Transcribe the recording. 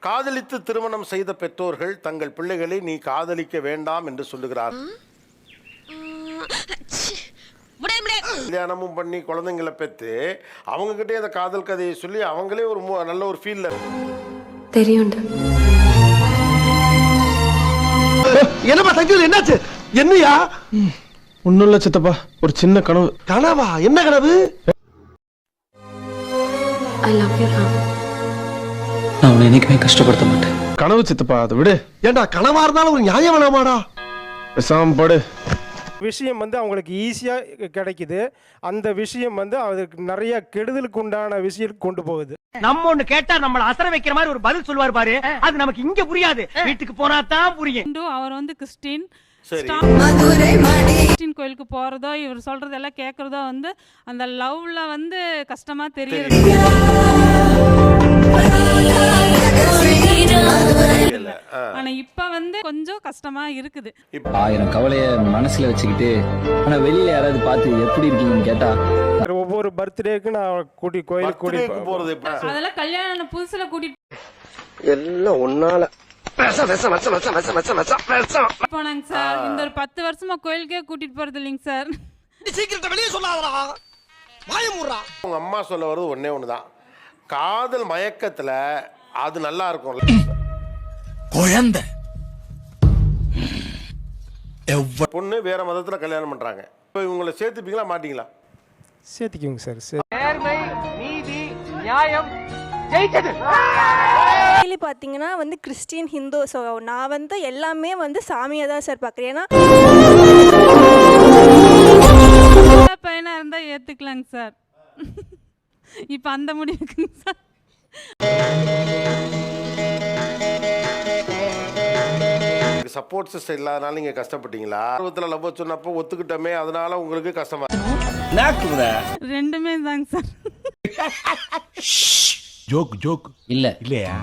காதலித்து திருமணம் செய்த பெற்றோர்கள் தங்கள் பிள்ளைகளை நீ காதலிக்க வேண்டாம் என்று சொல்லுகிறார். கல்யாணமும் பண்ணி குழந்தைங்களை பெற்று அவங்க கிட்டே அந்த காதல் கதையை சொல்லி அவங்களே ஒரு நல்ல ஒரு ஃபீல்ல தெரியும். என்னப்பா சக்தி என்னாச்சு? என்னையா? ஒன்னும் இல்ல சித்தப்பா, ஒரு சின்ன கனவு. கனவா? என்ன கனவு? I love you, Ram. நான் உன்னை என்னைக்குமே கஷ்டப்படுத்த மாட்டேன். கனவு சித்தப்பா, அதை விடு. ஏண்டா கனவா இருந்தாலும் ஒரு நியாயம் வேணாமாடா? பேசாம படு. விஷயம் அவங்களுக்கு ஈஸியா கிடைக்குது. அந்த விஷயம் அதுக்கு நிறைய கெடுதலுக்கு உண்டான விஷயம் கொண்டு போகுது. நம்ம ஒண்ணு கேட்டா நம்மள அசர வைக்கிற மாதிரி ஒரு பதில் சொல்வார் பாரு, அது நமக்கு இங்க புரியாது, வீட்டுக்கு போனா தான் புரியும். அவர் கிறிஸ்டின் கோயிலுக்கு போறதோ இவர் சொல்றதெல்லாம் கேட்கறதோ அந்த லவ்ல கஷ்டமா தெரியுது. ஆனா இப்ப கொஞ்சம் கஷ்டமா இருக்குது. 1000 கவலைய மனசுல வச்சுக்கிட்டு ஆனா வெளியில யாராவது பார்த்து எப்படி இருக்கீங்கன்னு கேட்டா ஒவ்வொரு பர்த்டேக்கு நான் கோயிலுக்கு கூட்டி போறது. அதெல்லாம் கல்யாணம் புதுசுல கூட்டிட்டு எல்லாம் ஒன்னால போனாங்க சார். இந்த ஒரு 10 வருஷமா கோயிலுக்கே கூட்டிட்டு போறது இல்லைங்க சார். சீக்கிரத்தை வெளியே சொல்லாதடா, வாய மூடுறா. உங்க அம்மா சொல்ல வர்றது ஒன்னே ஒண்ணுதான், காதல் மயக்கத்துல அது நல்லா இருக்கும். குழந்தை பொண்ணு வேற மதத்துல கல்யாணம் பண்றாங்க, இப்ப இவங்களை சேர்த்துப்பீங்களா மாட்டீங்களா? சேர்த்துக்குங்க சார். நேர்மை, நீதி, நியாயம் ஜெயிச்சது. பார்த்தீங்கன்னா கிறிஸ்டின், ஹிந்து, ஸோ நான் எல்லாமே சாமியை தான் சார் பார்க்குறேன். ஏன்னா பையனா இருந்தா ஏத்துக்கலாங்க சார். இப்ப அந்த முடிவுக்குங்க சார். சப்போர்ட் சிஸ்டம் இல்லாதனால நீங்க கஷ்டப்பட்டீங்களா? ஆர்வத்துல லவ் சொன்னப்போ ஒத்துக்கிட்டோமே, அதனால உங்களுக்கு கஷ்டமா? ரெண்டுமே தாங்க சார். ஜோக் இல்ல இல்லையா?